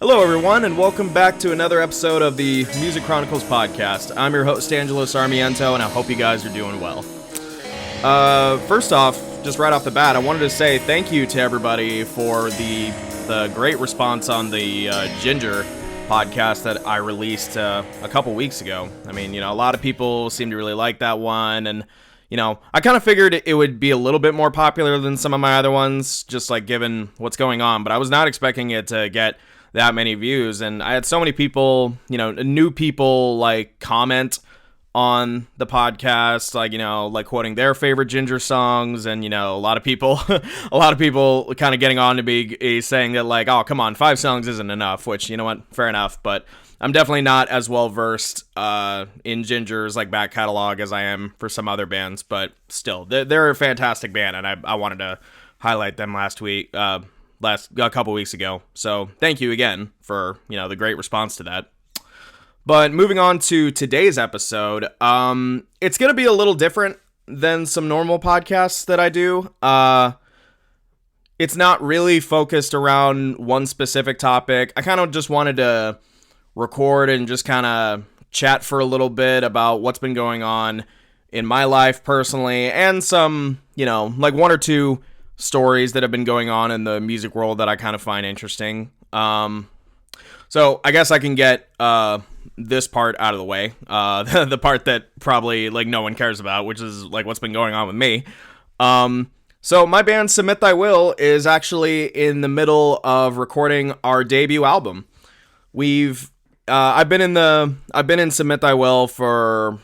Hello, everyone, and welcome back to another episode of the Music Chronicles podcast. I'm your host, Angelo Sarmiento, and I hope you guys are doing well. First off, just right off the bat, I wanted to say thank you to everybody for the great response on the Ginger podcast that I released a couple weeks ago. I mean, a lot of people seem to really like that one, and I kind of figured it would be a little bit more popular than some of my other ones, just like given what's going on, but I was not expecting it to get that many views, and I had so many people, new people, like, comment on the podcast, like quoting their favorite Ginger songs, and, a lot of people kind of getting on to be saying that, like, oh, come on, 5 songs isn't enough, which, you know what, fair enough, but I'm definitely not as well-versed in Ginger's, like, back catalog as I am for some other bands, but still, they're a fantastic band, and I wanted to highlight them a couple weeks ago. So thank you again for, the great response to that. But moving on to today's episode, it's going to be a little different than some normal podcasts that I do. It's not really focused around one specific topic. I kind of just wanted to record and just kind of chat for a little bit about what's been going on in my life personally, and some, like 1 or 2 stories that have been going on in the music world that I kind of find interesting. So I guess I can get this part out of the way, the part that probably like no one cares about, which is like what's been going on with me. So my band Submit Thy Will is actually in the middle of recording our debut album. I've been in Submit Thy Will for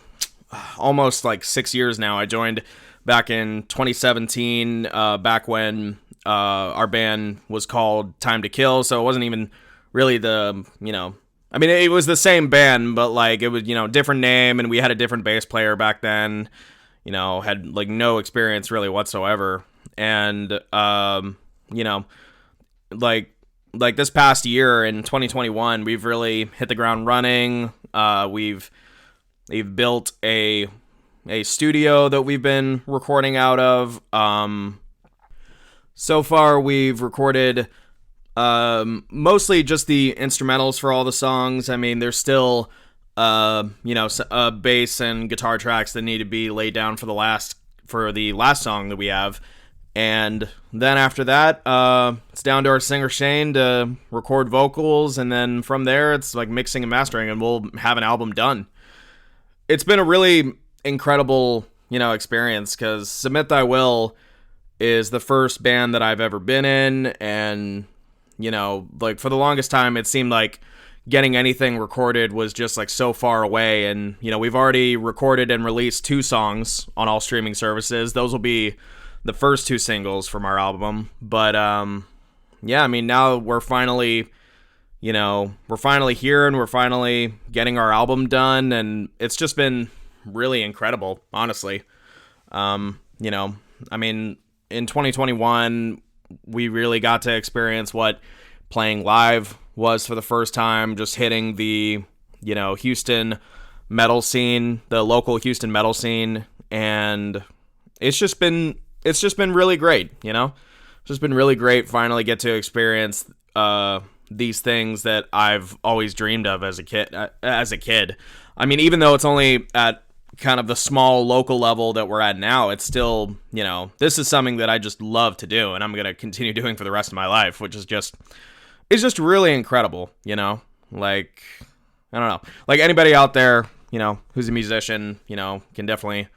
almost like 6 years now. I joined back in 2017, back when our band was called Time to Kill, so it wasn't even really it was the same band, but like it was, different name, and we had a different bass player back then, had like no experience really whatsoever, and like this past year in 2021, we've really hit the ground running. We've built a studio that we've been recording out of. So far, we've recorded mostly just the instrumentals for all the songs. I mean, there's still bass and guitar tracks that need to be laid down for the last song that we have. And then after that, it's down to our singer Shane to record vocals, and then from there, it's like mixing and mastering, and we'll have an album done. It's been a really incredible, experience, because Submit Thy Will is the first band that I've ever been in, and, like for the longest time, it seemed like getting anything recorded was just like so far away, and, we've already recorded and released 2 songs on all streaming services. Those will be the first 2 singles from our album, but, yeah, I mean, now we're finally here, and we're finally getting our album done, and it's just been really incredible, honestly. I mean, in 2021, we really got to experience what playing live was for the first time, just hitting the, Houston metal scene, the local Houston metal scene, and it's just been really great, It's just been really great finally get to experience these things that I've always dreamed of as a kid. I mean, even though it's only at kind of the small local level that we're at now, it's still, this is something that I just love to do, and I'm going to continue doing for the rest of my life, which is just really incredible, like, I don't know, like anybody out there, who's a musician, can definitely,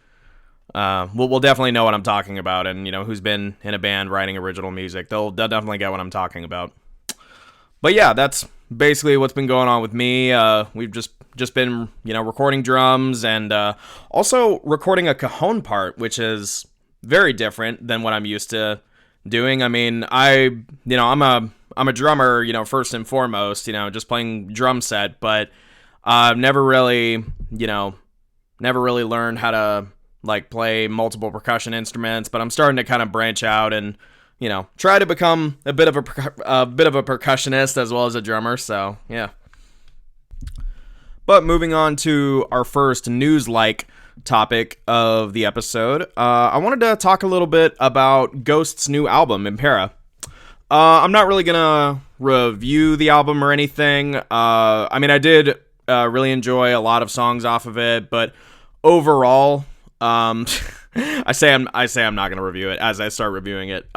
will definitely know what I'm talking about, and, who's been in a band writing original music, they'll definitely get what I'm talking about. But yeah, that's basically what's been going on with me. We've just been, recording drums, and also recording a cajon part, which is very different than what I'm used to doing. I mean, I'm a drummer, first and foremost, just playing drum set, but I've never really learned how to like play multiple percussion instruments, but I'm starting to kind of branch out and try to become a bit of a percussionist as well as a drummer. So yeah. But moving on to our first news-like topic of the episode, I wanted to talk a little bit about Ghost's new album, Impera. I'm not really gonna review the album or anything. I mean, I did really enjoy a lot of songs off of it, but overall, I say I'm not gonna review it as I start reviewing it.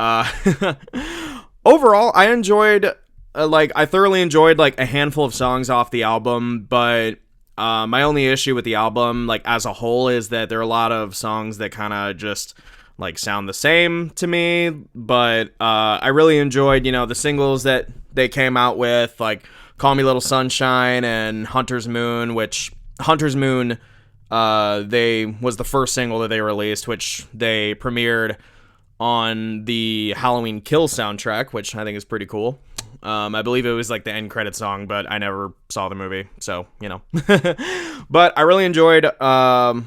Overall, I enjoyed, I thoroughly enjoyed like a handful of songs off the album, but my only issue with the album, like as a whole, is that there are a lot of songs that kind of just like sound the same to me. But I really enjoyed, the singles that they came out with, like "Call Me Little Sunshine" and "Hunter's Moon," which Hunter's Moon, they was the first single that they released, which they premiered on the Halloween Kills soundtrack, which I think is pretty cool. I believe it was like the end credit song, but I never saw the movie, so But I really enjoyed the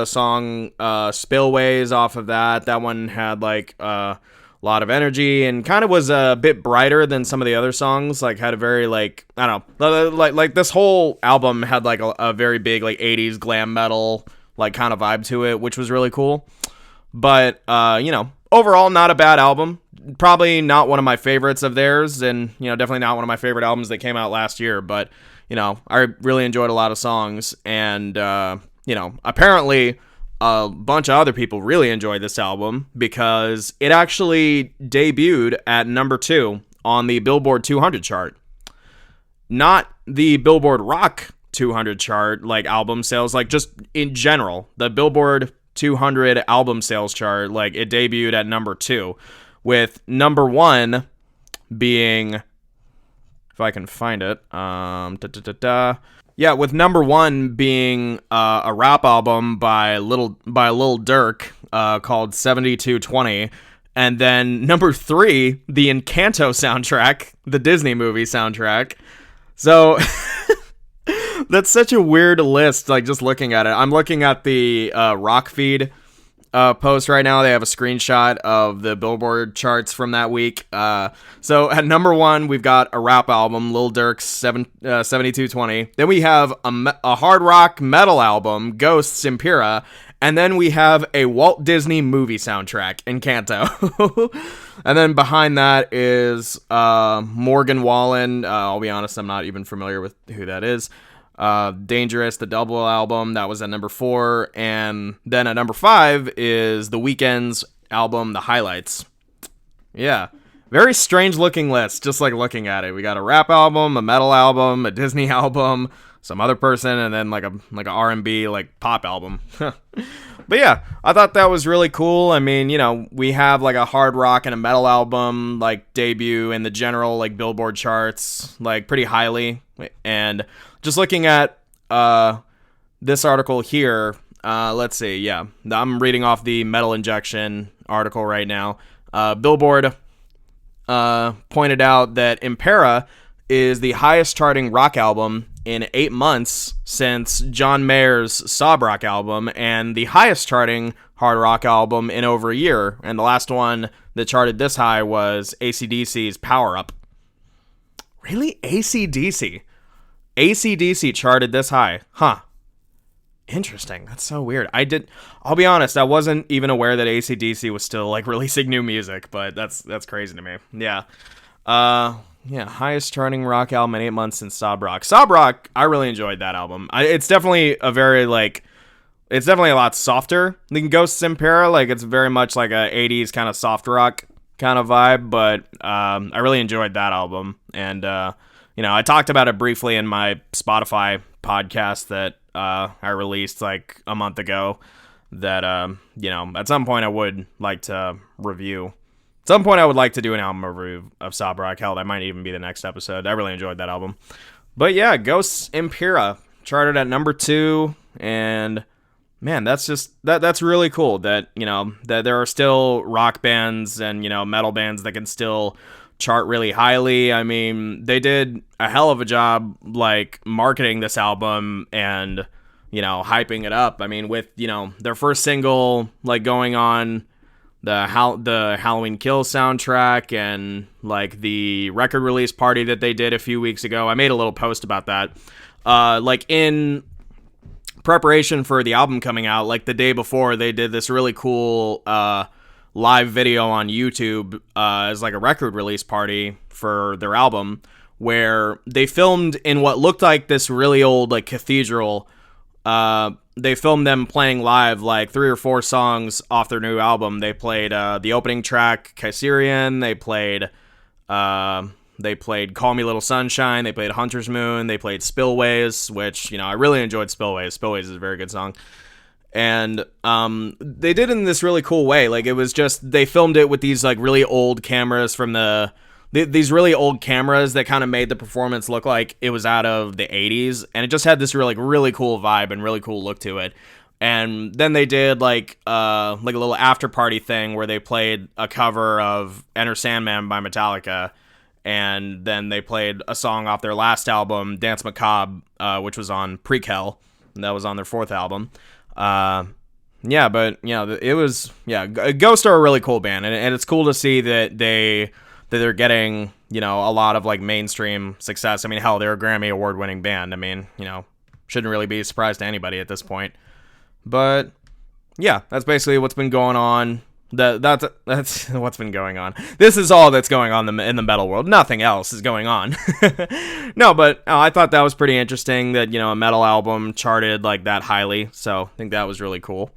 song Spillways off of that. That one had like a lot of energy and kind of was a bit brighter than some of the other songs. Like had a very like, I don't know, like this whole album had like a very big like 80s glam metal like kind of vibe to it, which was really cool. But overall, not a bad album. Probably not one of my favorites of theirs, and definitely not one of my favorite albums that came out last year. But I really enjoyed a lot of songs, and apparently a bunch of other people really enjoyed this album because it actually debuted at number 2 on the Billboard 200 chart. Not the Billboard Rock 200 chart, like album sales, like just in general, the Billboard 200 album sales chart, like it debuted at number 2, with number 1 being, if I can find it, with number 1 being a rap album by Lil Durk called 7220, and then number 3, the Encanto soundtrack, the Disney movie soundtrack. So that's such a weird list, like just looking at it. I'm looking at the Rock Feed post right now. They have a screenshot of the Billboard charts from that week. So at number 1, we've got a rap album, Lil Durk's 7220. Then we have a hard rock metal album, Ghosts, Impera. And then we have a Walt Disney movie soundtrack, Encanto. And then behind that is Morgan Wallen. I'll be honest, I'm not even familiar with who that is. Dangerous, the double album, that was at number 4. And then at number 5 is The Weeknd's album, The Highlights. Yeah, very strange looking list, just like looking at it. We got a rap album, a metal album, a Disney album, some other person, and then like a R&B like pop album. But yeah, I thought that was really cool. I mean, we have like a hard rock and a metal album like debut in the general like Billboard charts like pretty highly. And just looking at this article here, let's see. Yeah, I'm reading off the Metal Injection article right now. Billboard pointed out that Impera is the highest charting rock album in 8 months since John Mayer's Sob Rock album, and the highest charting hard rock album in over a year. And the last one that charted this high was AC/DC's Power Up. Really? AC/DC? AC/DC charted this high. Huh. Interesting. That's so weird. I'll be honest, I wasn't even aware that AC/DC was still like releasing new music, but that's crazy to me. Yeah. Highest charting rock album in 8 months since Sob Rock. Sob Rock, I really enjoyed that album. It's definitely it's definitely a lot softer than Ghosts Impera. Like it's very much like a 80s kind of soft rock kind of vibe, but I really enjoyed that album. And I talked about it briefly in my Spotify podcast that I released like a month ago that at some point I would like to review. At some point I would like to do an album review of Sob Rock. Hell, that might even be the next episode. I really enjoyed that album. But yeah, Ghosts Impera charted at number 2, and man, that's really cool that that there are still rock bands and metal bands that can still chart really highly. I mean, they did a hell of a job like marketing this album and hyping it up. I mean, with their first single like going on the Halloween Kills soundtrack and like the record release party that they did a few weeks ago. I made a little post about that. Like in preparation for the album coming out, like the day before, they did this really cool live video on YouTube as like a record release party for their album, where they filmed in what looked like this really old like cathedral. They filmed them playing live like 3 or 4 songs off their new album. They played the opening track, Kaiserian. They played Call Me Little Sunshine. They played Hunter's Moon. They played Spillways, which, I really enjoyed Spillways. Spillways is a very good song. And they did it in this really cool way. Like, it was just, they filmed it with these like really old cameras from these really old cameras that kind of made the performance look like it was out of the 80s, and it just had this really cool vibe and really cool look to it. And then they did like a little after party thing where they played a cover of Enter Sandman by Metallica, and then they played a song off their last album, Dance Macabre, which was on Prequel, and that was on their 4th album. Ghost are a really cool band, and it's cool to see that they're getting, a lot of like mainstream success. I mean, hell, they're a Grammy Award winning band. I mean, shouldn't really be a surprise to anybody at this point. But yeah, that's basically what's been going on. That's what's been going on. This is all that's going on in the metal world. Nothing else is going on. No, but I thought that was pretty interesting that, a metal album charted like that highly. So I think that was really cool.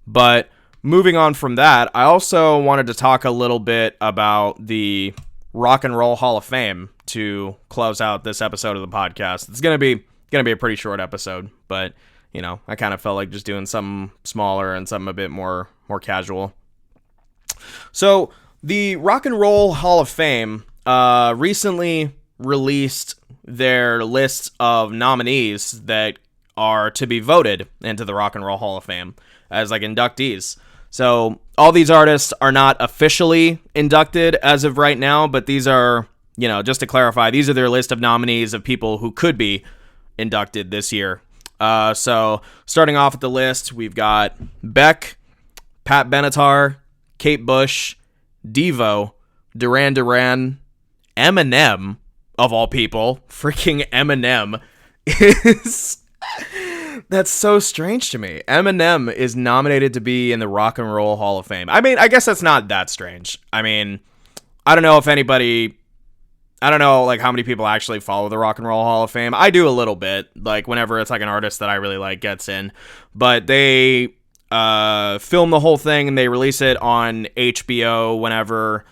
But moving on from that, I also wanted to talk a little bit about the Rock and Roll Hall of Fame to close out this episode of the podcast. It's gonna be a pretty short episode, but I kind of felt like just doing something smaller and something a bit more casual. So the Rock and Roll Hall of Fame recently released their list of nominees that are to be voted into the Rock and Roll Hall of Fame as like inductees. So all these artists are not officially inducted as of right now, but these are, just to clarify, these are their list of nominees of people who could be inducted this year. So starting off with the list, we've got Beck, Pat Benatar, Kate Bush, Devo, Duran Duran, Eminem, of all people. Freaking Eminem is... That's so strange to me. Eminem is nominated to be in the Rock and Roll Hall of Fame. I mean, I guess that's not that strange. I mean, I don't know like how many people actually follow the Rock and Roll Hall of Fame. I do a little bit, like whenever it's like an artist that I really like gets in. But they film the whole thing and they release it on HBO whenever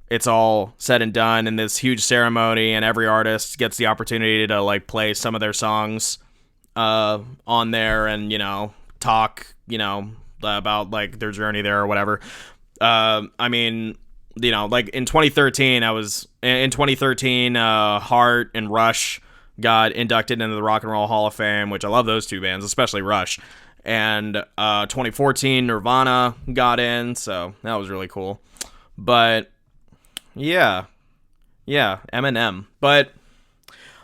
it's all said and done in this huge ceremony, and every artist gets the opportunity to like play some of their songs on there and, talk, about like their journey there or whatever. I mean, like in 2013, Heart and Rush got inducted into the Rock and Roll Hall of Fame, which I love those two bands, especially Rush. And 2014, Nirvana got in, so that was really cool. But yeah, Eminem. But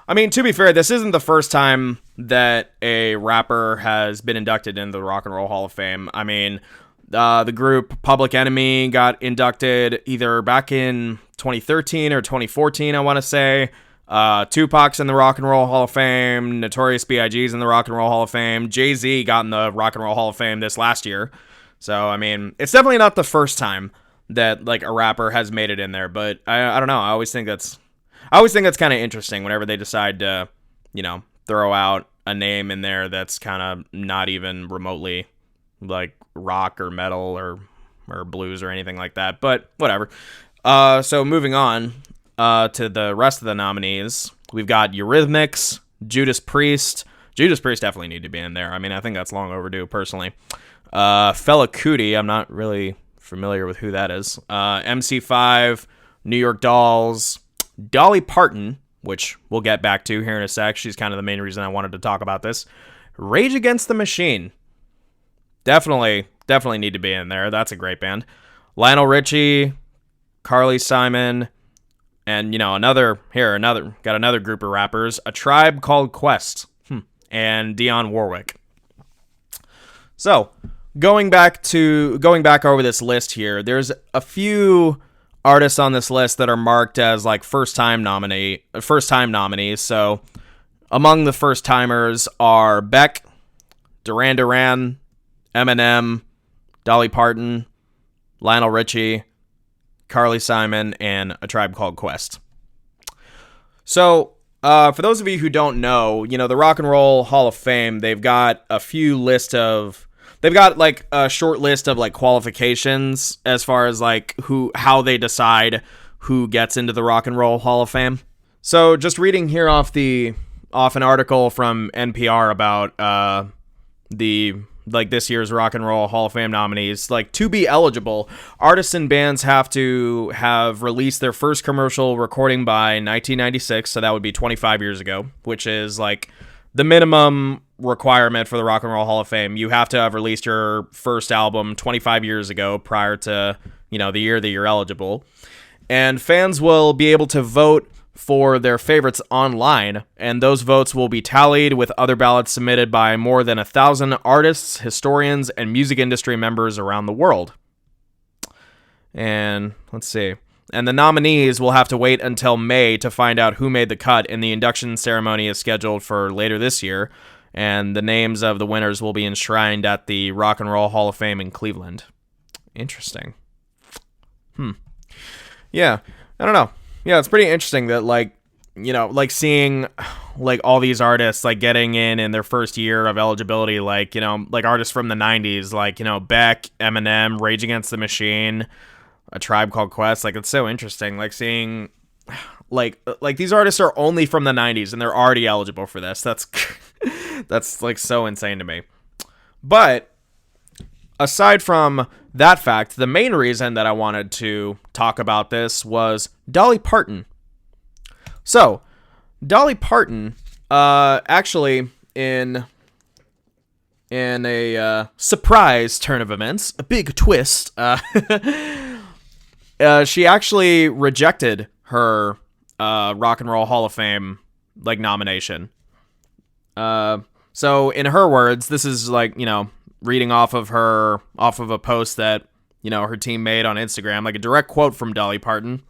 I mean, to be fair, this isn't the first time that a rapper has been inducted into the Rock and Roll Hall of Fame. I mean, the group Public Enemy got inducted either back in 2013 or 2014, I want to say. Tupac's in the Rock and Roll Hall of Fame. Notorious B.I.G.'s in the Rock and Roll Hall of Fame. Jay-Z got in the Rock and Roll Hall of Fame this last year. So, I mean, it's definitely not the first time that, like, a rapper has made it in there. But I don't know. I always think that's kind of interesting whenever they decide to, throw out a name in there that's kind of not even remotely, like, rock or metal or blues or anything like that. But whatever. So, moving on. To the rest of the nominees, we've got Eurythmics, Judas Priest. Judas Priest definitely need to be in there. I mean, I think that's long overdue, personally. Fela Kuti, I'm not really familiar with who that is. MC5, New York Dolls, Dolly Parton, which we'll get back to here in a sec. She's kind of the main reason I wanted to talk about this. Rage Against the Machine. Definitely need to be in there. That's a great band. Lionel Richie, Carly Simon, and, another group of rappers, A Tribe Called Quest, and Dionne Warwick. So, going back over this list here, there's a few artists on this list that are marked as like first time nominees. So, among the first timers are Beck, Duran Duran, Eminem, Dolly Parton, Lionel Richie, Carly Simon, and A Tribe Called Quest. So, for those of you who don't know, the Rock and Roll Hall of Fame, they've got a short list of like qualifications as far as like how they decide who gets into the Rock and Roll Hall of Fame. So just reading here off an article from NPR about this year's Rock and Roll Hall of Fame nominees, to be eligible, artists and bands have to have released their first commercial recording by 1996, so that would be 25 years ago, which is the minimum requirement for the Rock and Roll Hall of Fame. You have to have released your first album 25 years ago prior to, the year that you're eligible. And fans will be able to vote for their favorites online, and those votes will be tallied with other ballots submitted by more than 1,000 artists, historians, and music industry members around the world. And let's see. And the nominees will have to wait until May to find out who made the cut, and the induction ceremony is scheduled for later this year, and the names of the winners will be enshrined at the Rock and Roll Hall of Fame in Cleveland. Interesting. Yeah, I don't know. Yeah, it's pretty interesting that, seeing, all these artists, getting in their first year of eligibility, artists from the 90s, Beck, Eminem, Rage Against the Machine, A Tribe Called Quest. It's so interesting, seeing, these artists are only from the 90s, and they're already eligible for this. That's, so insane to me. But aside from that fact, the main reason that I wanted to talk about this was Dolly Parton. So, Dolly Parton, actually, in a surprise turn of events, a big twist, she actually rejected her Rock and Roll Hall of Fame nomination. So, in her words, this is reading off of a post that, her team made on Instagram, a direct quote from Dolly Parton.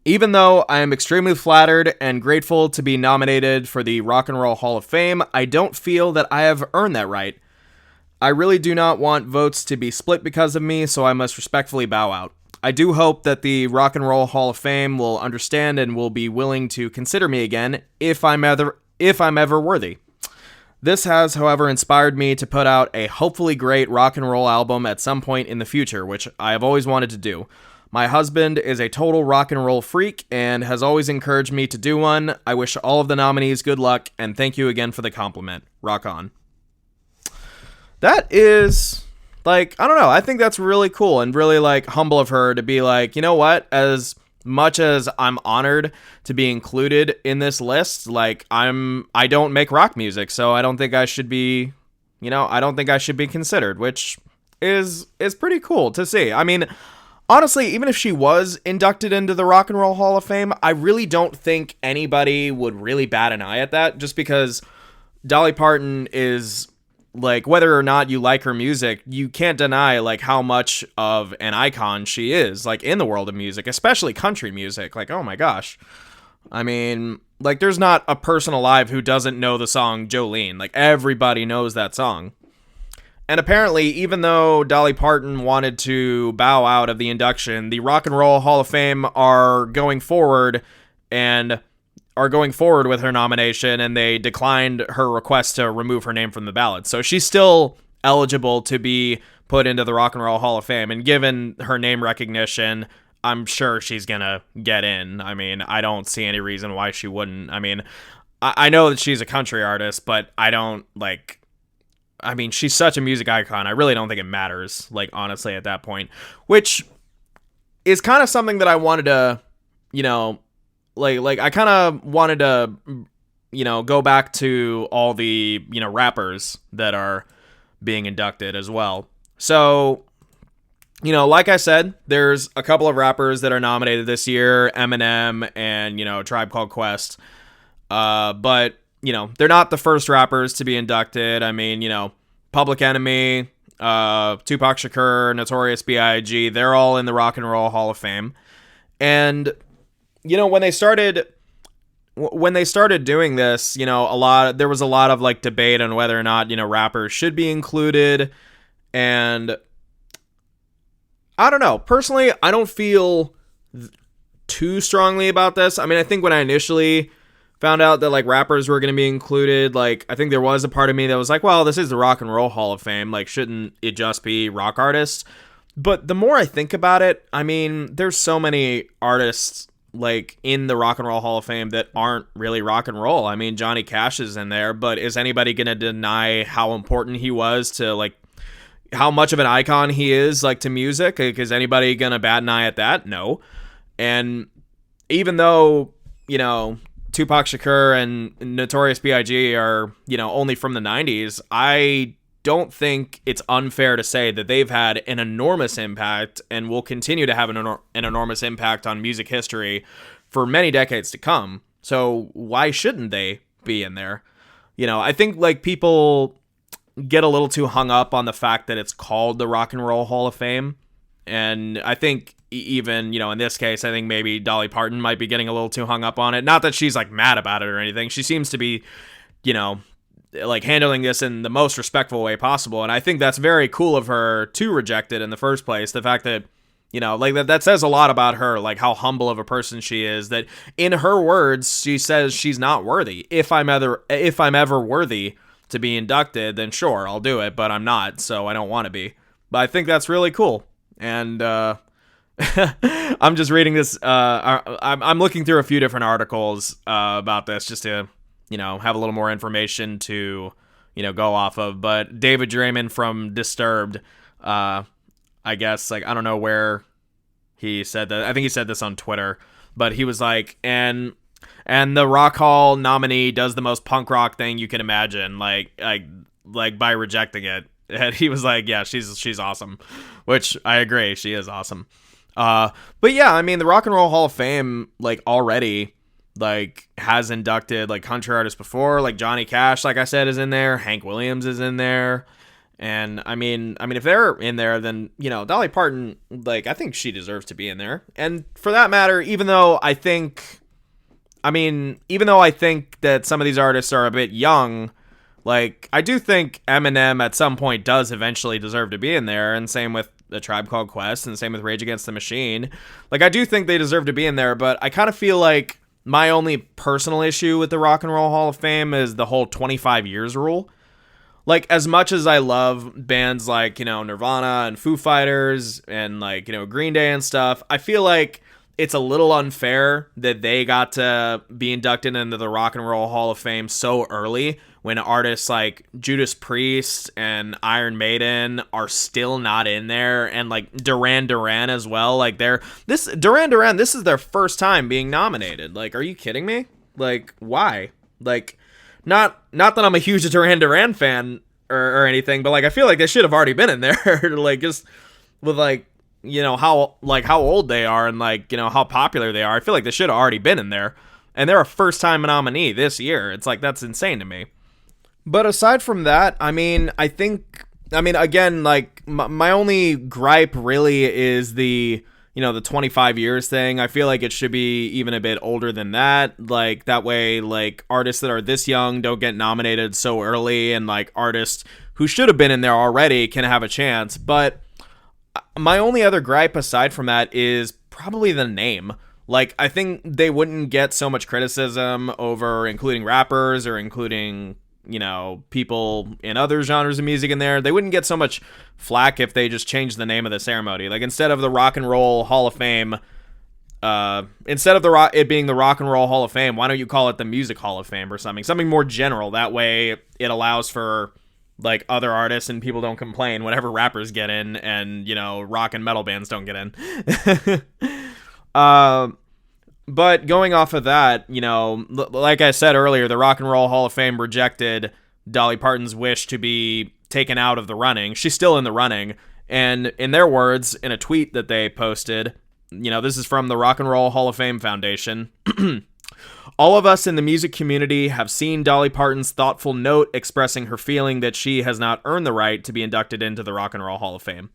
Even though I am extremely flattered and grateful to be nominated for the Rock and Roll Hall of Fame, I don't feel that I have earned that right. I really do not want votes to be split because of me, so I must respectfully bow out. I do hope that the Rock and Roll Hall of Fame will understand and will be willing to consider me again if I'm ever worthy. This has, however, inspired me to put out a hopefully great rock and roll album at some point in the future, which I have always wanted to do. My husband is a total rock and roll freak and has always encouraged me to do one. I wish all of the nominees good luck, and thank you again for the compliment. Rock on. That is, I don't know, I think that's really cool and really, humble of her to be you know what, as much as I'm honored to be included in this list, I don't make rock music, so I don't think I should be, I don't think I should be considered, which is pretty cool to see. I mean, honestly, even if she was inducted into the Rock and Roll Hall of Fame, I really don't think anybody would really bat an eye at that, just because Dolly Parton is, whether or not you like her music, you can't deny, how much of an icon she is, in the world of music, especially country music. Oh my gosh. I mean, there's not a person alive who doesn't know the song Jolene. Everybody knows that song. And apparently, even though Dolly Parton wanted to bow out of the induction, the Rock and Roll Hall of Fame are going forward with her nomination, and they declined her request to remove her name from the ballot. So she's still eligible to be put into the Rock and Roll Hall of Fame, and given her name recognition, I'm sure she's gonna get in. I mean, I don't see any reason why she wouldn't. I mean, I know that she's a country artist, but I don't, she's such a music icon, I really don't think it matters, honestly, at that point. Which is kind of something that I wanted to, I kind of wanted to, go back to all the, rappers that are being inducted as well. So, like I said, there's a couple of rappers that are nominated this year, Eminem and, Tribe Called Quest. But, they're not the first rappers to be inducted. I mean, Public Enemy, Tupac Shakur, Notorious B.I.G., they're all in the Rock and Roll Hall of Fame. And when they started doing this, there was a lot of debate on whether or not, rappers should be included. And I don't know. Personally, I don't feel too strongly about this. I mean, I think when I initially found out that like rappers were going to be included, like I think there was a part of me that was like, well, this is the Rock and Roll Hall of Fame, like shouldn't it just be rock artists? But the more I think about it, I mean, there's so many artists like in the Rock and Roll Hall of Fame that aren't really rock and roll. I mean, Johnny Cash is in there, but is anybody going to deny how important he was to like how much of an icon he is like to music? Like, is anybody going to bat an eye at that? No. And even though, you know, Tupac Shakur and Notorious B.I.G. are, you know, only from the 90s, I don't think it's unfair to say that they've had an enormous impact and will continue to have an enormous impact on music history for many decades to come. So why shouldn't they be in there? You know, I think like people get a little too hung up on the fact that it's called the Rock and Roll Hall of Fame. And I think even, you know, in this case, I think maybe Dolly Parton might be getting a little too hung up on it. Not that she's like mad about it or anything. She seems to be, you know, like handling this in the most respectful way possible. And I think that's very cool of her to reject it in the first place. The fact that, you know, like that says a lot about her, like how humble of a person she is, that in her words, she says she's not worthy. If I'm ever worthy to be inducted, then sure, I'll do it, but I'm not, so I don't want to be. But I think that's really cool. And I'm just reading this. I'm looking through a few different articles about this just to, you know, have a little more information to, you know, go off of. But David Draymond from Disturbed, I guess, like, I don't know where he said that. I think he said this on Twitter, but he was like, and the Rock Hall nominee does the most punk rock thing you can imagine, like by rejecting it. And he was like, yeah, she's awesome, which I agree, she is awesome. But yeah, I mean, the Rock and Roll Hall of Fame, like, already, like, has inducted, like, country artists before, like, Johnny Cash, like I said, is in there, Hank Williams is in there, and, I mean, if they're in there, then, you know, Dolly Parton, like, I think she deserves to be in there, and for that matter, even though I think that some of these artists are a bit young, like, I do think Eminem at some point does eventually deserve to be in there, and same with A Tribe Called Quest, and same with Rage Against the Machine. Like, I do think they deserve to be in there, but I kind of feel like my only personal issue with the Rock and Roll Hall of Fame is the whole 25 years rule. Like, as much as I love bands like, you know, Nirvana and Foo Fighters and, like, you know, Green Day and stuff, I feel like it's a little unfair that they got to be inducted into the Rock and Roll Hall of Fame so early when artists like Judas Priest and Iron Maiden are still not in there, and like Duran Duran as well. Like this is their first time being nominated. Like, are you kidding me? Like, why? Like, not that I'm a huge Duran Duran fan or anything, but like I feel like they should have already been in there. Like, just with like, you know, how old they are and like, you know, how popular they are. I feel like they should have already been in there, and they're a first time nominee this year. It's like, that's insane to me. But aside from that, I mean, again, like, my only gripe really is the 25 years thing. I feel like it should be even a bit older than that. Like, that way, like, artists that are this young don't get nominated so early, and, like, artists who should have been in there already can have a chance. But my only other gripe aside from that is probably the name. Like, I think they wouldn't get so much criticism over including rappers or including, you know, people in other genres of music in there. They wouldn't get so much flack if they just changed the name of the ceremony. Like, instead of the Rock and Roll Hall of Fame, instead of it being the Rock and Roll Hall of Fame, why don't you call it the Music Hall of Fame or something more general? That way it allows for, like, other artists and people don't complain whenever rappers get in, and, you know, rock and metal bands don't get in. But going off of that, you know, like I said earlier, the Rock and Roll Hall of Fame rejected Dolly Parton's wish to be taken out of the running. She's still in the running. And in their words, in a tweet that they posted, you know, this is from the Rock and Roll Hall of Fame Foundation. All of us in the music community have seen Dolly Parton's thoughtful note expressing her feeling that she has not earned the right to be inducted into the Rock and Roll Hall of Fame.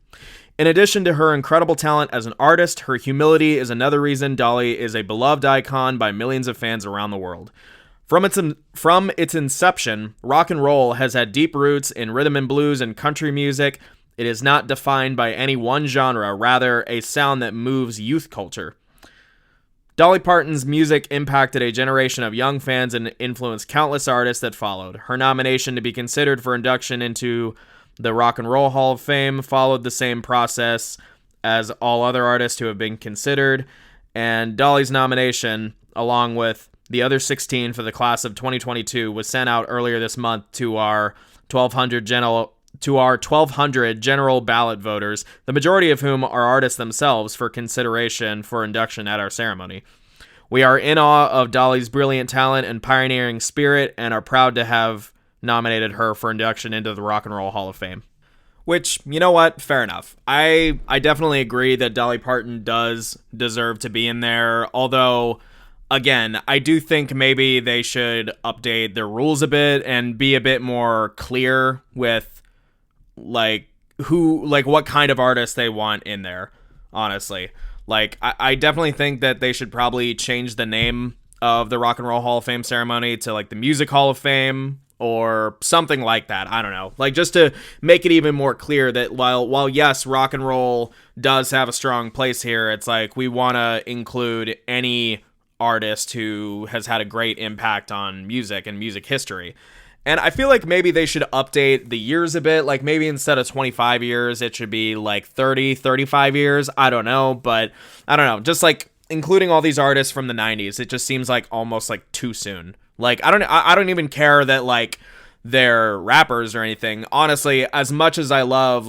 In addition to her incredible talent as an artist, her humility is another reason Dolly is a beloved icon by millions of fans around the world. From its inception, rock and roll has had deep roots in rhythm and blues and country music. It is not defined by any one genre, rather a sound that moves youth culture. Dolly Parton's music impacted a generation of young fans and influenced countless artists that followed. Her nomination to be considered for induction into the Rock and Roll Hall of Fame followed the same process as all other artists who have been considered, and Dolly's nomination, along with the other 16 for the class of 2022, was sent out earlier this month to our 1,200 general ballot voters, the majority of whom are artists themselves, for consideration for induction at our ceremony. We are in awe of Dolly's brilliant talent and pioneering spirit and are proud to have nominated her for induction into the Rock and Roll Hall of Fame. Which, you know what? Fair enough. I definitely agree that Dolly Parton does deserve to be in there, although, again, I do think maybe they should update their rules a bit and be a bit more clear with what kind of artists they want in there, honestly. I definitely think that they should probably change the name of the Rock and Roll Hall of Fame ceremony to the Music Hall of Fame or something like that. I don't know. Just to make it even more clear that while yes, rock and roll does have a strong place here, it's we want to include any artist who has had a great impact on music and music history. And I feel like maybe they should update the years a bit. Maybe instead of 25 years, it should be 30, 35 years. I don't know. But I don't know. Just including all these artists from the 90s, it just seems almost too soon. I don't even care that they're rappers or anything. Honestly, as much as I love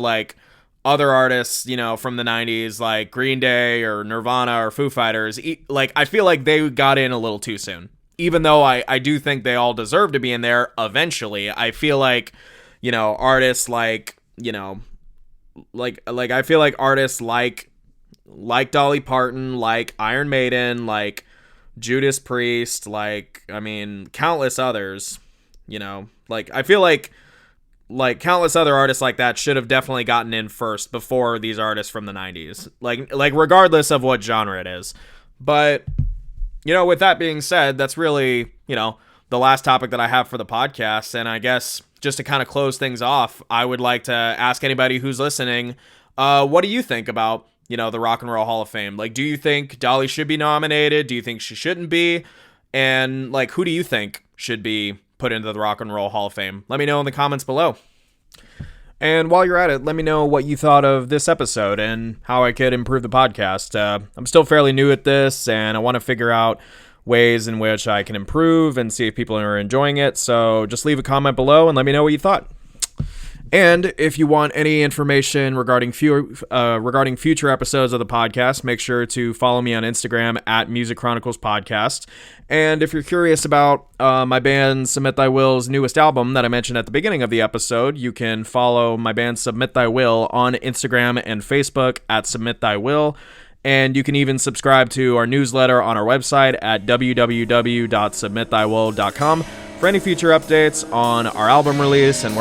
other artists, from the 90s, like Green Day or Nirvana or Foo Fighters, I feel like they got in a little too soon. Even though I do think they all deserve to be in there eventually, I feel artists I feel like artists like Dolly Parton, like Iron Maiden, like Judas Priest, countless others, I feel like countless other artists like that should have definitely gotten in first before these artists from the 90s, regardless of what genre it is. But with that being said, that's really, the last topic that I have for the podcast. And I guess just to kind of close things off, I would like to ask anybody who's listening, what do you think about, the Rock and Roll Hall of Fame? Do you think Dolly should be nominated? Do you think she shouldn't be? And who do you think should be put into the Rock and Roll Hall of Fame? Let me know in the comments below. And while you're at it, let me know what you thought of this episode and how I could improve the podcast. I'm still fairly new at this, and I want to figure out ways in which I can improve and see if people are enjoying it. So just leave a comment below and let me know what you thought. And if you want any information regarding future episodes of the podcast, make sure to follow me on Instagram at Music Chronicles Podcast. And if you're curious about my band Submit Thy Will's newest album that I mentioned at the beginning of the episode, you can follow my band Submit Thy Will on Instagram and Facebook at Submit Thy Will. And you can even subscribe to our newsletter on our website at www.submitthywill.com for any future updates on our album release and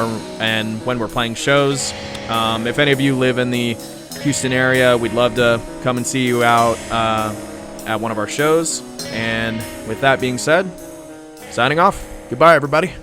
when we're playing shows. If any of you live in the Houston area, we'd love to come and see you out at one of our shows. And with that being said, signing off. Goodbye, everybody.